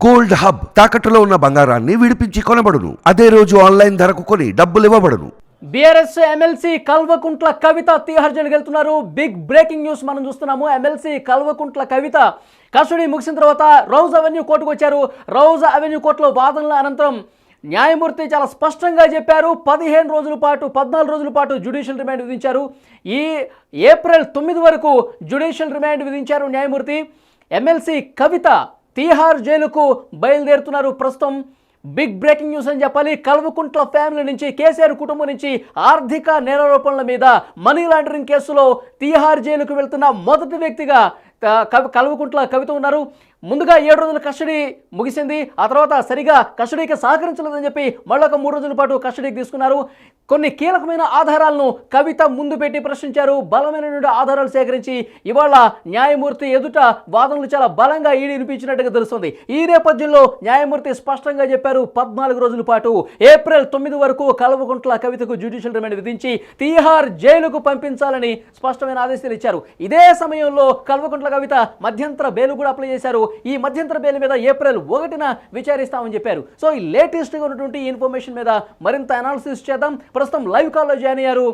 Gold hub తాకట్టులో ఉన్న బంగారాన్ని విడిపించి కొనబడును. అదే రోజు ఆన్లైన్ ధరకు కొని డబ్బులు ఇవ్వబడును. బీఆర్ఎస్ ఎమ్మెల్సీ కల్వకుంట్ల కవిత తిహార్ జైలుకి వెళ్తున్నారు. బిగ్ బ్రేకింగ్ న్యూస్ మనం చూస్తున్నాము. ఎమ్మెల్సీ కల్వకుంట్ల కవిత కస్టడీ ముగిసిన తర్వాత రౌజ్ అవెన్యూ కోర్టుకు వచ్చారు. రౌజ్ అవెన్యూ కోర్టులో వాదనల అనంతరం న్యాయమూర్తి చాలా స్పష్టంగా చెప్పారు. 14 రోజుల పాటు జ్యుడిషియల్ రిమాండ్ విధించారు. ఈ ఏప్రిల్ 9 వరకు జ్యుడిషియల్ రిమాండ్ విధించారు న్యాయమూర్తి. ఎమ్మెల్సీ కవిత తిహార్ జైలుకు బయలుదేరుతున్నారు. ప్రస్తుతం బిగ్ బ్రేకింగ్ న్యూస్ అని చెప్పాలి. కల్వకుంట్ల ఫ్యామిలీ నుంచి, కేసీఆర్ కుటుంబం నుంచి ఆర్థిక నేరారోపణల మీద మనీ లాండరింగ్ కేసులో తిహార్ జైలుకు వెళ్తున్న మొదటి వ్యక్తిగా కల్వకుంట్ల కవిత ఉన్నారు. ముందుగా 7 రోజుల కస్టడీ ముగిసింది. ఆ తర్వాత సరిగా కస్టడీకి సహకరించలేదని చెప్పి మళ్ళొక 3 రోజుల పాటు కస్టడీకి తీసుకున్నారు. కొన్ని కీలకమైన ఆధారాలను కవిత ముందు పెట్టి ప్రశ్నించారు. బలమైన ఆధారాలు సేకరించి ఇవాళ న్యాయమూర్తి ఎదుట వాదనలు చాలా బలంగా వినిపించినట్టుగా తెలుస్తుంది. ఈ నేపథ్యంలో న్యాయమూర్తి స్పష్టంగా చెప్పారు, 14 రోజుల పాటు ఏప్రిల్ 9 వరకు కల్వకుంట్ల కవితకు జ్యుడిషియల్ రిమాండ్ విధించి తిహార్ జైలుకు పంపించాలని స్పష్టమైన ఆదేశాలు ఇచ్చారు. ఇదే సమయంలో కల్వకుంట్ల కవిత మధ్యంతర బెయిల్ కూడా అప్లై చేశారు. ఈ మధ్యంతర బెయిల్ మీద ఏప్రిల్ 1న విచారిస్తామని చెప్పారు. సో ఈ లేటెస్ట్గా ఉన్నటువంటి ఇన్ఫర్మేషన్ మీద మరింత అనాలిసిస్ చేద్దాం. ప్రస్తుతం లైవ్ కాల్లో జాయిన్ అయ్యారు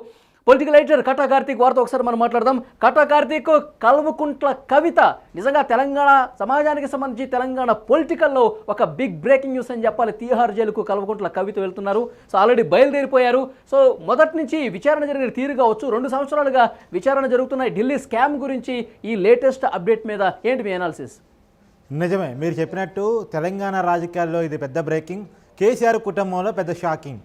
పొలిటికల్ ఎడిటర్ కట్టా కార్తీక్. వారితో ఒకసారి మనం మాట్లాడదాం. కట్టా కార్తీక్, కల్వకుంట్ల కవిత నిజంగా తెలంగాణ సమాజానికి సంబంధించి తెలంగాణ పొలిటికల్లో ఒక బిగ్ బ్రేకింగ్ న్యూస్ అని చెప్పాలి. తిహార్ జైలుకు కల్వకుంట్ల కవిత వెళ్తున్నారు. So already బయలుదేరిపోయారు. సో మొదటి నుంచి విచారణ జరిగిన తీరు కావచ్చు, 2 సంవత్సరాలుగా విచారణ జరుగుతున్న ఢిల్లీ స్కామ్ గురించి ఈ లేటెస్ట్ అప్డేట్ మీద ఏంటి మీ అనాలిసిస్? నిజమే, మీరు చెప్పినట్టు తెలంగాణ రాజకీయాల్లో ఇది పెద్ద బ్రేకింగ్. కేసీఆర్ కుటుంబంలో పెద్ద షాకింగ్.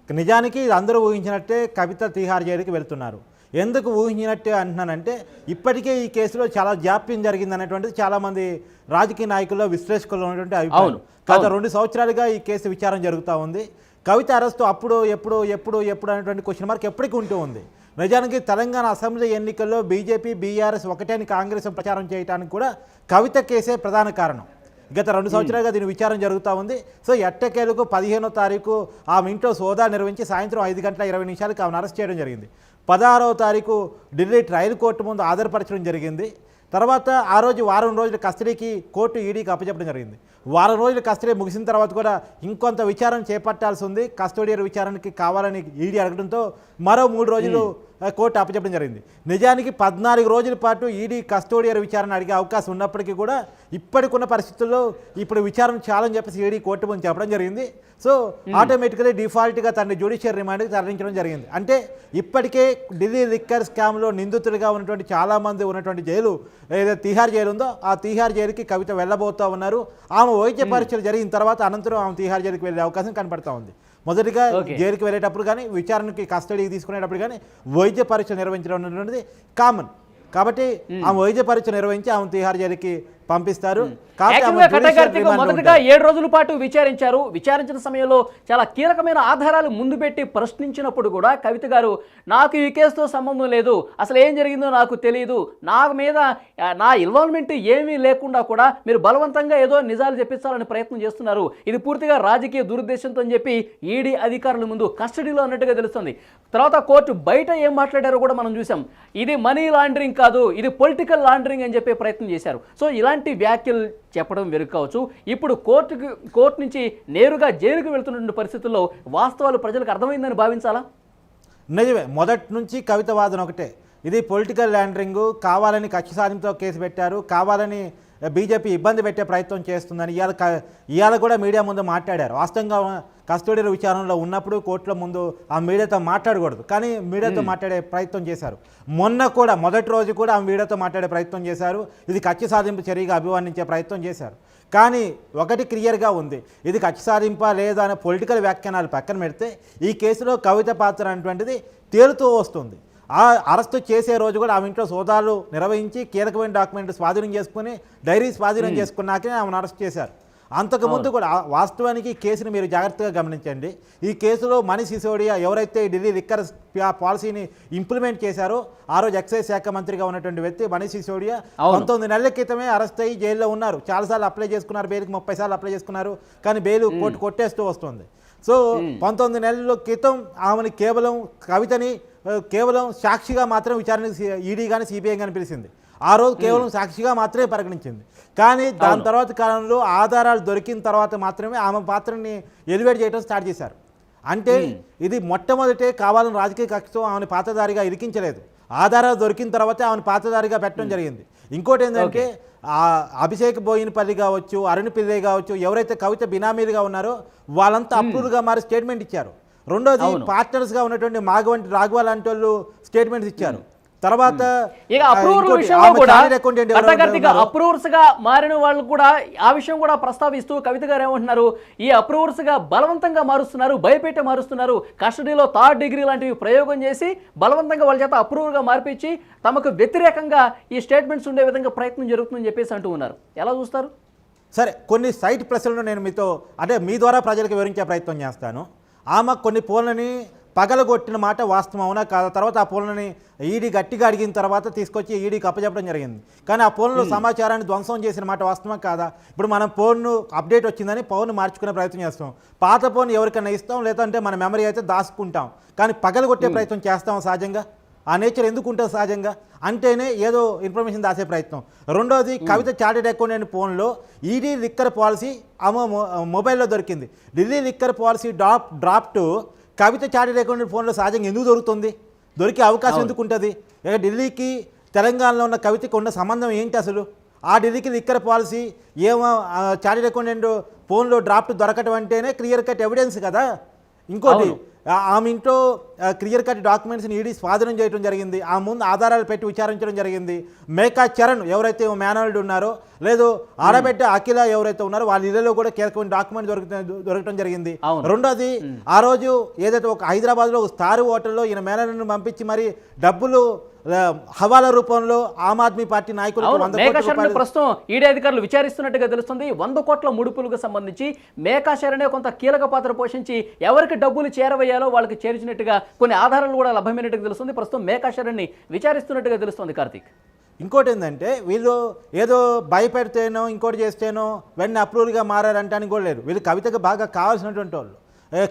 నిజానికి అందరూ ఊహించినట్టే కవిత తిహార్ జైలుకి వెళ్తున్నారు. ఎందుకు ఊహించినట్టే అంటున్నానంటే, ఇప్పటికే ఈ కేసులో చాలా జాప్యం జరిగింది అనేటువంటిది చాలామంది రాజకీయ నాయకుల్లో, విశ్లేషకుల్లో ఉన్నటువంటి అభిప్రాయం. గత 2 సంవత్సరాలుగా ఈ కేసు విచారణ జరుగుతూ ఉంది. కవిత అరెస్టు అప్పుడు ఎప్పుడు అనేటువంటి క్వశ్చన్ మార్క్ ఎప్పటికీ ఉంటూ ఉంది. నిజానికి తెలంగాణ అసెంబ్లీ ఎన్నికల్లో బీజేపీ, బీఆర్ఎస్ ఒకటే అని కాంగ్రెస్ ప్రచారం చేయడానికి కూడా కవిత కేసే ప్రధాన కారణం. గత 2 సంవత్సరాలుగా దీని విచారణ జరుగుతూ ఉంది. సో ఎట్టకేలకు 15వ తారీఖు ఆమె ఇంట్లో సోదా నిర్వహించి సాయంత్రం 5:20 ఆమెను అరెస్ట్ చేయడం జరిగింది. 16వ తారీఖు ఢిల్లీ ట్రయల్ కోర్టు ముందు హాజరుపరచడం జరిగింది. తర్వాత ఆ రోజు వారం రోజుల కస్టడీకి కోర్టు ఈడీకి అప్పచెప్పడం జరిగింది. వారం రోజుల కస్టడీ ముగిసిన తర్వాత కూడా ఇంకొంత విచారణ చేపట్టాల్సి ఉంది. కస్టోడియర్ విచారణకి కావాలని ఈడీ అడగడంతో మరో 3 రోజులు కోర్టు అప్పచెప్పడం జరిగింది. నిజానికి 14 రోజుల పాటు ఈడీ కస్టోడియర్ విచారణ అడిగే అవకాశం ఉన్నప్పటికీ కూడా ఇప్పటికున్న పరిస్థితుల్లో ఇప్పుడు విచారణ చాలని చెప్పేసి ఈడీ కోర్టు ముందు చెప్పడం జరిగింది. సో ఆటోమేటిక్గా డిఫాల్ట్గా తనని జ్యుడిషియల్ రిమాండ్కి తరలించడం జరిగింది. అంటే ఇప్పటికే ఢిల్లీ లిక్కర్ స్కామ్లో నిందితులుగా ఉన్నటువంటి చాలామంది ఉన్నటువంటి జైలు ఏదైతే తిహార్ జైలు ఉందో ఆ తిహార్ జైలుకి కవిత వెళ్ళబోతూ ఉన్నారు. ఆమె వైద్య పరీక్షలు జరిగిన తర్వాత అనంతరం ఆమె తిహార్ జైలుకి వెళ్ళే అవకాశం కనపడతా ఉంది. మొదటిగా జైలుకి వెళ్ళేటప్పుడు కానీ, విచారణకి కస్టడీకి తీసుకునేటప్పుడు కానీ వైద్య పరీక్ష నిర్వహించడం అనేది కామన్. కాబట్టి ఆమె వైద్య పరీక్ష నిర్వహించి ఆమె తిహార్ జైలుకి పంపిస్తారు. మొదటగా 7 రోజుల పాటు విచారించారు. విచారించిన సమయంలో చాలా కీలకమైన ఆధారాలు ముందు పెట్టి ప్రశ్నించినప్పుడు కూడా కవిత గారు, నాకు ఈ కేసుతో సంబంధం లేదు, అసలు ఏం జరిగిందో నాకు తెలియదు, నా మీద నా ఇన్వాల్వ్మెంట్ ఏమీ లేకుండా కూడా మీరు బలవంతంగా ఏదో నిజాలు చెప్పించాలని ప్రయత్నం చేస్తున్నారు, ఇది పూర్తిగా రాజకీయ దురుద్దేశంతో అని చెప్పి ఈడీ అధికారుల ముందు కస్టడీలో అన్నట్టుగా తెలుస్తుంది. తర్వాత కోర్టు బయట ఏం మాట్లాడారో కూడా మనం చూసాం. ఇది మనీ లాండరింగ్ కాదు, ఇది పొలిటికల్ లాండరింగ్ అని చెప్పి ప్రయత్నం చేశారు. సో ఇలాంటి వ్యాఖ్యలు చెప్పడం వెనుక కావచ్చు. ఇప్పుడు కోర్టు నుంచి నేరుగా జైలుకు వెళ్తున్న పరిస్థితుల్లో వాస్తవాలు ప్రజలకు అర్థమైందని భావించాలా? నిజమే, మొదటి నుంచి కవిత వాదన ఒకటే, ఇది పొలిటికల్ ల్యాండరింగ్, కావాలని కక్ష సాధింపుతో కేసు పెట్టారు, కావాలని బీజేపీ ఇబ్బంది పెట్టే ప్రయత్నం చేస్తుందని ఇవాళ కూడా మీడియా ముందు మాట్లాడారు. వాస్తవంగా కస్టోడియల్ విచారణలో ఉన్నప్పుడు కోర్టుల ముందు ఆ మీడియాతో మాట్లాడకూడదు, కానీ మీడియాతో మాట్లాడే ప్రయత్నం చేశారు. మొన్న కూడా మొదటి రోజు కూడా ఆ మీడియాతో మాట్లాడే ప్రయత్నం చేశారు. ఇది కక్ష సాధింపు చర్యగా అభివర్ణించే ప్రయత్నం చేశారు. కానీ ఒకటి క్లియర్గా ఉంది, ఇది కక్ష సాధింపా లేదా అనే పొలిటికల్ వ్యాఖ్యానాలు పక్కన పెడితే ఈ కేసులో కవిత పాత్ర అనేటువంటిది తేలుతూ వస్తుంది. ఆ అరెస్టు చేసే రోజు కూడా ఆమె ఇంట్లో సోదాలు నిర్వహించి కీలకమైన డాక్యుమెంట్లు స్వాధీనం చేసుకుని డైరీ స్వాధీనం చేసుకున్నాకనే ఆమెను అరెస్ట్ చేశారు. అంతకుముందు కూడా వాస్తవానికి కేసుని మీరు జాగ్రత్తగా గమనించండి. ఈ కేసులో మనీష్ సిసోడియా ఎవరైతే ఢిల్లీ లిక్కర్ పాలసీని ఇంప్లిమెంట్ చేశారో ఆ రోజు ఎక్సైజ్ శాఖ మంత్రిగా ఉన్నటువంటి వ్యక్తి మనీష్ సిసోడియా 19 నెలల క్రితమే అరెస్ట్ అయ్యి జైల్లో ఉన్నారు. చాలాసార్లు అప్లై చేసుకున్నారు, బెయిల్కి 30 సార్లు అప్లై చేసుకున్నారు, కానీ బెయిల్ కోర్టు కొట్టేస్తూ వస్తుంది. సో 19 నెలల క్రితం ఆమెని కవితని కేవలం సాక్షిగా మాత్రం విచారణ ఈడీ కానీ సిబిఐ కానీ పిలిచింది. ఆ రోజు కేవలం సాక్షిగా మాత్రమే పరిగణించింది. కానీ దాని తర్వాత కాలంలో ఆధారాలు దొరికిన తర్వాత మాత్రమే ఆమె పాత్రని ఎలివేట్ చేయడం స్టార్ట్ చేశారు. అంటే ఇది మొట్టమొదటే కావాలని రాజకీయ కక్షతో ఆమెను పాత్రధారిగా ఇరికించలేదు. ఆధారాలు దొరికిన తర్వాత ఆమెను పాత్రధారిగా పెట్టడం జరిగింది. ఇంకోటి ఏంటంటే అభిషేక్ బోయినపల్లి కావచ్చు, అరుణ్ పిల్లై కావచ్చు, ఎవరైతే కవిత బినామీలుగా ఉన్నారో వాళ్ళంతా అప్రూవ్గా మారి స్టేట్మెంట్ ఇచ్చారు. రెండోది పార్ట్నర్స్గా ఉన్నటువంటి మాగవంటి రాఘవ లాంటి వాళ్ళు స్టేట్మెంట్స్ ఇచ్చారు. తర్వాత ఇక అప్రూవర్ విషయంలో కూడా అప్రూవర్స్ గా మారిన వాళ్ళు కూడా ఆ విషయం కూడా ప్రస్తావిస్తూ కవిత గారు ఏమంటున్నారు, ఈ అప్రూవర్స్ గా బలవంతంగా మారుస్తున్నారు, భయపెట్టి మారుస్తున్నారు, కస్టడీలో 3rd డిగ్రీ లాంటివి ప్రయోగం చేసి బలవంతంగా వాళ్ళ చేత అప్రూవర్ గా మార్పించి తమకు వ్యతిరేకంగా ఈ స్టేట్మెంట్స్ ఉండే విధంగా ప్రయత్నం జరుగుతుందని చెప్పేసి అంటూ ఉన్నారు. ఎలా చూస్తారు? సరే, కొన్ని సైట్ ప్రశ్నలను నేను మీతో అంటే మీ ద్వారా ప్రజలకు వివరించే ప్రయత్నం చేస్తాను. ఆమె కొన్ని పోల్ని పగలగొట్టిన మాట వాస్తవం అవునా కాదా? తర్వాత ఆ పోల్ని ఈడీ గట్టిగా అడిగిన తర్వాత తీసుకొచ్చి ఈడీకి అప్పచెప్పడం జరిగింది. కానీ ఆ ఫోన్లో సమాచారాన్ని ధ్వంసం చేసిన మాట వాస్తవం కాదా? ఇప్పుడు మనం ఫోన్ను అప్డేట్ వచ్చిందని ఫోన్ మార్చుకునే ప్రయత్నం చేస్తాం. పాత ఫోన్ ఎవరికైనా ఇస్తాం, లేదంటే మన మెమరీ అయితే దాచుకుంటాం. కానీ పగలగొట్టే ప్రయత్నం చేస్తాం సహజంగా. ఆ నేచర్ ఎందుకు ఉంటుంది సహజంగా? అంటేనే ఏదో ఇన్ఫర్మేషన్ దాసే ప్రయత్నం. రెండోది, కవిత చార్టెడ్ అకౌంటెంట్ ఫోన్లో ఈడీ లిక్కర్ పాలసీ ఆమె మొబైల్లో దొరికింది. ఢిల్లీ లిక్కర్ పాలసీ డ్రాఫ్ట్ కవిత చార్టెడ్ అకౌంటెంట్ ఫోన్లో సహజంగా ఎందుకు దొరుకుతుంది? దొరికే అవకాశం ఎందుకు ఉంటుంది? ఇక ఢిల్లీకి తెలంగాణలో ఉన్న కవితకి ఉన్న సంబంధం ఏంటి అసలు? ఆ ఢిల్లీకి లిక్కర్ పాలసీ ఏమో చార్టెడ్ అకౌంటెంట్ ఫోన్లో డ్రాఫ్ట్ దొరకటం అంటేనే క్లియర్ కట్ ఎవిడెన్స్ కదా. ఇంకోటి, ఆమె ఇంట్లో క్లియర్ కట్ డాక్యుమెంట్స్ని ఈడీ స్వాధీనం చేయడం జరిగింది. ఆ ముందు ఆధారాలు పెట్టి విచారించడం జరిగింది. మేకా చరణ్ ఎవరైతే మేనల్డ్ ఉన్నారో, లేదు ఆడబెట్ట అఖిల ఎవరైతే ఉన్నారో వాళ్ళ ఇళ్లలో కూడా కీలకమైన డాక్యుమెంట్ దొరకడం జరిగింది. రెండోది, ఆ రోజు ఏదైతే ఒక హైదరాబాద్లో ఒక స్టార్ హోటల్లో ఈయన మేనల్డ్ను పంపించి మరి డబ్బులు హవాలా రూపంలో ఆమ్ ఆద్మీ పార్టీ నాయకులు ప్రస్తుతం ఈడీ అధికారులు విచారిస్తున్నట్టుగా తెలుస్తుంది. 100 కోట్ల ముడుపులకు సంబంధించి మేకా శరణే కొంత కీలక పాత్ర పోషించి ఎవరికి డబ్బులు చేరవేయాలో వాళ్ళకి చేర్చినట్టుగా కొన్ని ఆధారాలు కూడా లభ్యమైనట్టుగా తెలుస్తుంది. ప్రస్తుతం మేకా శరణ్ని విచారిస్తున్నట్టుగా తెలుస్తుంది. కార్తీక్, ఇంకోటి ఏంటంటే వీళ్ళు ఏదో భయపెడితేనో ఇంకోటి చేస్తేనో వెంటనే అప్రూవల్గా మారారంటానికి కూడా లేదు. వీళ్ళు కవితకు బాగా కావాల్సినటువంటి వాళ్ళు,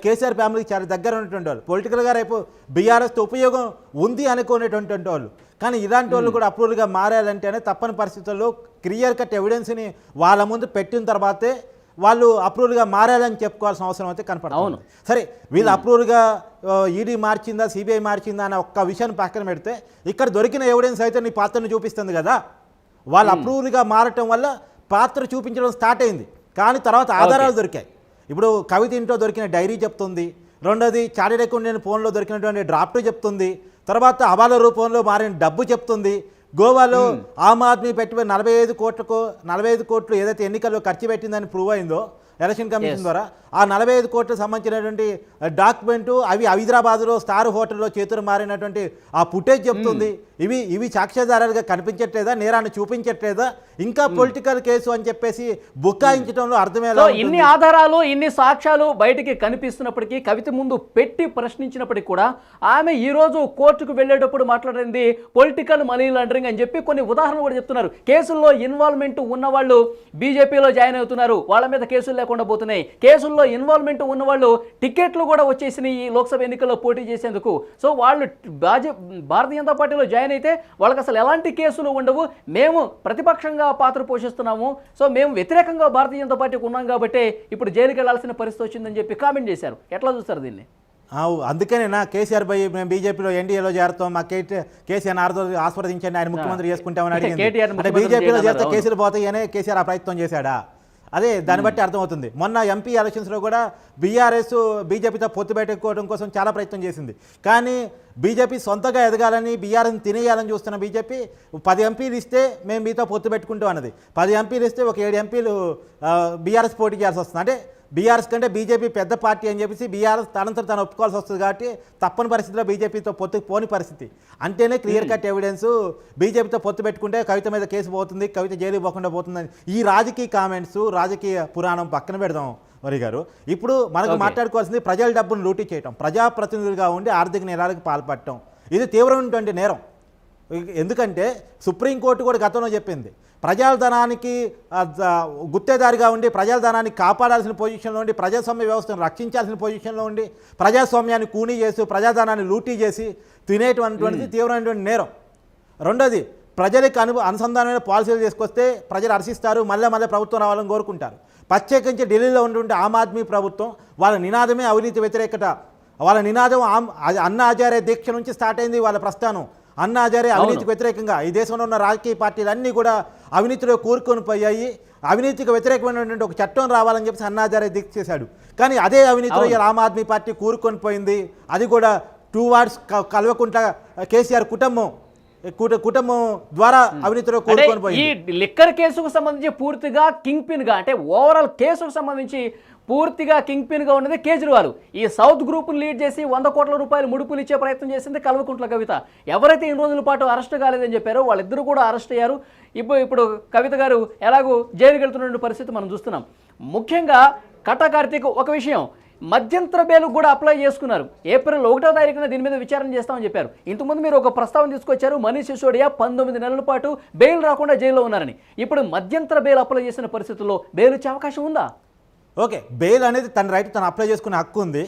కేసీఆర్ ఫ్యామిలీకి చాలా దగ్గర ఉన్నటువంటి వాళ్ళు, పొలిటికల్గా రేపు బీఆర్ఎస్తో ఉపయోగం ఉంది అనుకునేటువంటి వాళ్ళు. కానీ ఇలాంటి వాళ్ళు కూడా అప్రూవల్గా మారాలంటేనే తప్పని పరిస్థితుల్లో క్లియర్ కట్ ఎవిడెన్స్ని వాళ్ళ ముందు పెట్టిన తర్వాతే వాళ్ళు అప్రూవల్గా మారాలని చెప్పుకోవాల్సిన అవసరం అయితే కనపడుతుంది. సరే, వీళ్ళు అప్రూవల్గా ఈడీ మార్చిందా సిబిఐ మార్చిందా అనే ఒక్క విషయాన్ని పక్కన పెడితే ఇక్కడ దొరికిన ఎవిడెన్స్ అయితే నీ పాత్రను చూపిస్తుంది కదా. వాళ్ళు అప్రూవల్గా మారటం వల్ల పాత్ర చూపించడం స్టార్ట్ అయింది. కానీ తర్వాత ఆధారాలు దొరికాయి. ఇప్పుడు కవిత ఇంట్లో దొరికిన డైరీ చెప్తుంది. రెండోది, చార్టెడ్ అకౌంటెంట్ ఫోన్లో దొరికినటువంటి డ్రాఫ్ట్ చెప్తుంది. తర్వాత హవాలా రూపంలో మారిన డబ్బు చెప్తుంది. గోవాలో ఆమ్ ఆద్మీ పెట్టి 45 కోట్లు ఏదైతే ఎన్నికల్లో ఖర్చు పెట్టిందని ప్రూవ్ అయిందో ఎలక్షన్ కమిషన్ ద్వారా, ఆ 45 కోట్లకు సంబంధించినటువంటి డాక్యుమెంటు అవి హైదరాబాద్లో స్టార్ హోటల్లో చేతులు మారినటువంటి ఆ ఫుటేజ్ చెప్తుంది. ఇవి సాక్ష్యాధారాలుగా కనిపించట్లేదా? నేరాన్ని చూపించట్లేదా? ఇంకా పొలిటికల్ కేసు అని చెప్పేసి బుక్కాయించడంలో అర్థమేలా? ఇన్ని ఆధారాలు ఇన్ని సాక్ష్యాలు బయటికి కనిపిస్తున్నప్పటికీ కవిత ముందు పెట్టి ప్రశ్నించినప్పటికీ కూడా ఆమె ఈ రోజు కోర్టుకు వెళ్ళేటప్పుడు మాట్లాడింది పొలిటికల్ మనీ లాండరింగ్ అని చెప్పి కొన్ని ఉదాహరణలు కూడా చెప్తున్నారు. కేసుల్లో ఇన్వాల్వ్మెంట్ ఉన్న వాళ్ళు బీజేపీలో జాయిన్ అవుతున్నారు, వాళ్ళ మీద కేసులు లేకుండా పోతున్నాయి. కేసుల్లో ఇన్వాల్వ్మెంట్ ఉన్న వాళ్ళు టికెట్లు కూడా వచ్చేసినాయి ఈ లోక్సభ ఎన్నికల్లో పోటీ చేసేందుకు. సో వాళ్ళు భారతీయ జనతా పార్టీలో జాయిన్ అయితే వాళ్ళకి అసలు ఎలాంటి కేసులు ఉండవు. మేము ప్రతిపక్షంగా పాత్ర పోషిస్తున్నాము, సో మేము వ్యతిరేకంగా భారతీయ జనతా పార్టీకి ఉన్నాం కాబట్టి ఇప్పుడు జైలుకి వెళ్లాల్సిన పరిస్థితి వచ్చిందని చెప్పి కామెంట్ చేశారు. ఎట్లా చూస్తారు దీన్ని? అందుకనేనా కేసీఆర్ పై మేము బీజేపీలో ఎన్డీఏలో చేరుతాం, మా కేసీఆర్ ఆస్వాదించండి, ఆయన ముఖ్యమంత్రి చేసుకుంటామని అడిగింది. అంటే బీజేపీలో చేస్తే కేసులు పోతాయనే కేసీఆర్ ఆ ప్రయత్నం చేశాడా? అదే దాన్ని బట్టి అర్థమవుతుంది. మొన్న ఎంపీ ఎలక్షన్స్లో కూడా బీఆర్ఎస్ బీజేపీతో పొత్తు పెట్టుకోవడం కోసం చాలా ప్రయత్నం చేసింది. కానీ బీజేపీ సొంతగా ఎదగాలని బీఆర్ఎస్ని తినేయాలని చూస్తున్న బీజేపీ 10 ఎంపీలు ఇస్తే మేము మీతో పొత్తు పెట్టుకుంటాం అన్నది. 10 ఎంపీలు ఇస్తే ఒక 7 ఎంపీలు బీఆర్ఎస్ పోటీ చేయాల్సి వస్తుంది. అంటే బీఆర్ఎస్ కంటే బీజేపీ పెద్ద పార్టీ అని చెప్పేసి బీఆర్ఎస్ తనంతట తను ఒప్పుకోవాల్సి వస్తుంది. కాబట్టి తప్పని పరిస్థితిలో బీజేపీతో పొత్తుకు పోని పరిస్థితి. అంటేనే క్లియర్ కట్ ఎవిడెన్స్ బీజేపీతో పొత్తు పెట్టుకుంటే కవిత మీద కేసు పోతుంది, కవిత జైలుకి పోకుండా పోతుందని ఈ రాజకీయ కామెంట్స్, రాజకీయ పురాణం పక్కన పెడదాం వరి గారు. ఇప్పుడు మనకు మాట్లాడుకోవాల్సింది ప్రజల డబ్బును లూటీ చేయటం, ప్రజాప్రతినిధులుగా ఉండి ఆర్థిక నేరాలకు పాల్పడటం. ఇది తీవ్రమైనటువంటి నేరం. ఎందుకంటే సుప్రీంకోర్టు కూడా గతంలో చెప్పింది, ప్రజాధనానికి గుత్తేదారిగా ఉండి ప్రజాధనాన్ని కాపాడాల్సిన పొజిషన్లో ఉండి ప్రజాస్వామ్య వ్యవస్థను రక్షించాల్సిన పొజిషన్లో ఉండి ప్రజాస్వామ్యాన్ని కూనీ చేసి ప్రజాధనాన్ని లూటీ చేసి తినేటువంటిది తీవ్రమైనటువంటి నేరం. రెండోది, ప్రజలకు అనుసంధానమైన పాలసీలు తీసుకొస్తే ప్రజలు హర్షిస్తారు, మళ్ళీ ప్రభుత్వం రావాలని కోరుకుంటారు. ప్రత్యేకించి ఢిల్లీలో ఉన్నటువంటి ఆమ్ ఆద్మీ ప్రభుత్వం వాళ్ళ నినాదమే అవినీతి వ్యతిరేకత. వాళ్ళ నినాదం అన్నా హజారే దీక్ష నుంచి స్టార్ట్ అయింది వాళ్ళ ప్రస్థానం. అన్నా హజారే అవినీతికి వ్యతిరేకంగా ఈ దేశంలో ఉన్న రాజకీయ పార్టీలు అన్నీ కూడా అవినీతిలో కూరుకొని పోయాయి. అవినీతికి వ్యతిరేకమైనటువంటి ఒక చట్టం రావాలని చెప్పి అన్నా హజారే దీక్ష చేశాడు. కానీ అదే అవినీతిలో ఆమ్ ఆద్మీ పార్టీ కూరుకొని పోయింది. అది కూడా 2 వార్డ్స్ కల్వకుంట్ల కేసీఆర్ కుటుంబం ద్వారా అవినీతిలో కూరుకొని పోయింది. ఈ లిక్కర్ కేసుకు సంబంధించి పూర్తిగా కింగ్ పిన్ గా, అంటే ఓవరాల్ కేసుకు సంబంధించి పూర్తిగా కింగ్ పిన్ గా ఉన్నది కేజ్రీవాల్. ఈ సౌత్ గ్రూప్ను లీడ్ చేసి 100 కోట్ల రూపాయలు ముడుపులు ఇచ్చే ప్రయత్నం చేసింది కల్వకుంట్ల కవిత. ఎవరైతే ఇన్ని రోజుల పాటు అరెస్ట్ కాలేదని చెప్పారో వాళ్ళిద్దరూ కూడా అరెస్ట్ అయ్యారు. ఇప్పుడు కవిత గారు ఎలాగో జైలుకి వెళ్తున్న పరిస్థితి మనం చూస్తున్నాం. ముఖ్యంగా కట్ట కార్తీక్ ఒక విషయం, మధ్యంతర బెయిల్ కూడా అప్లై చేసుకున్నారు. ఏప్రిల్ 1వ తారీఖున దీని మీద విచారణ చేస్తామని చెప్పారు. ఇంతకుముందు మీరు ఒక ప్రస్తావన తీసుకొచ్చారు, మనీష్ సిసోడియా 19 నెలల పాటు బెయిల్ రాకుండా జైల్లో ఉన్నారని. ఇప్పుడు మధ్యంతర బెయిల్ అప్లై చేసిన పరిస్థితుల్లో బెయిల్ వచ్చే అవకాశం ఉందా? ఓకే, బెయిల్ అనేది తన రైట్, తను అప్లై చేసుకునే హక్కు ఉంది.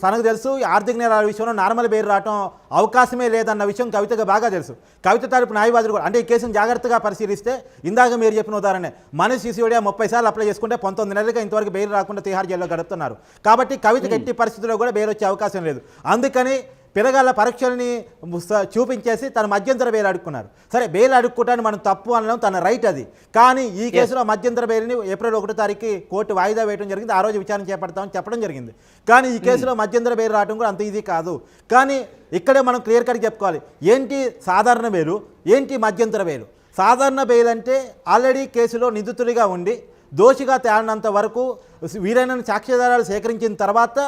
తనకు తెలుసు ఆర్థిక నేరాల విషయంలో నార్మల్ బెయిల్ రావడం అవకాశమే లేదన్న విషయం కవితగా బాగా తెలుసు. కవిత తరపు న్యాయవాదులు కూడా, అంటే ఈ కేసును జాగ్రత్తగా పరిశీలిస్తే ఇందాక మీరు చెప్పిన ఉదాహరణ, మనీష్ సిసోడియా 30 సార్లు అప్లై చేసుకుంటే 19 నెలలుగా ఇంతవరకు బెయిల్ రాకుండా తిహార్ జైల్లో గడుపుతున్నారు. కాబట్టి కవితకి ఎట్టి పరిస్థితుల్లో కూడా బెయిల్ వచ్చే అవకాశం లేదు. అందుకని పిల్లగాళ్ళ పరీక్షల్ని చూపించేసి తన మధ్యంతర బెయిల్ అడుక్కున్నారు. సరే, బెయిల్ అడుక్కోవటాన్ని మనం తప్పు అనడం తన రైట్ అది. కానీ ఈ కేసులో మధ్యంతర బెయిల్ని ఏప్రిల్ 1వ తారీఖు కోర్టు వాయిదా వేయడం జరిగింది. ఆ రోజు విచారణ చేపడతామని చెప్పడం జరిగింది. కానీ ఈ కేసులో మధ్యంతర బెయిల్ రావడం కూడా అంత ఈజీ కాదు. కానీ ఇక్కడే మనం క్లియర్ కట్గా చెప్పుకోవాలి, ఏంటి సాధారణ బెయిలు, ఏంటి మధ్యంతర బెయిలు. సాధారణ బెయిల్ అంటే ఆల్రెడీ కేసులో నిందితుడిగా ఉండి దోషిగా తేలినంత వరకు వీరైన సాక్ష్యాధారాలు సేకరించిన తర్వాత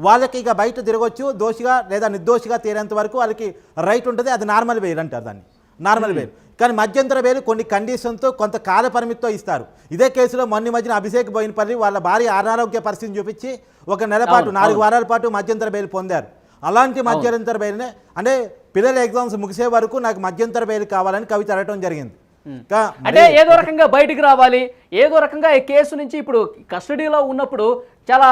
వాళ్ళకి ఇక బయట తిరగొచ్చు, దోషిగా లేదా నిర్దోషిగా తేలేంత వరకు వాళ్ళకి రైట్ ఉంటుంది. అది నార్మల్ బెయిల్ అంటారు దాన్ని, నార్మల్ బెయిల్. కానీ మధ్యంతర బెయిల్ కొన్ని కండిషన్తో కొంత కాల పరిమితితో ఇస్తారు. ఇదే కేసులో మొన్న మధ్యన అభిషేక్ బోయినపల్లి వాళ్ళ భార్య అనారోగ్య పరిస్థితిని చూపించి 1 నెల పాటు 4 వారాల పాటు మధ్యంతర బెయిల్ పొందారు. అలాంటి మధ్యంతర బెయిల్నే, అంటే పిల్లల ఎగ్జామ్స్ ముగిసే వరకు నాకు మధ్యంతర బెయిల్ కావాలని కవిత అడగటం జరిగింది. అంటే ఏదో రకంగా బయటికి రావాలి, ఏదో రకంగా ఈ కేసు నుంచి ఇప్పుడు కస్టడీలో ఉన్నప్పుడు చాలా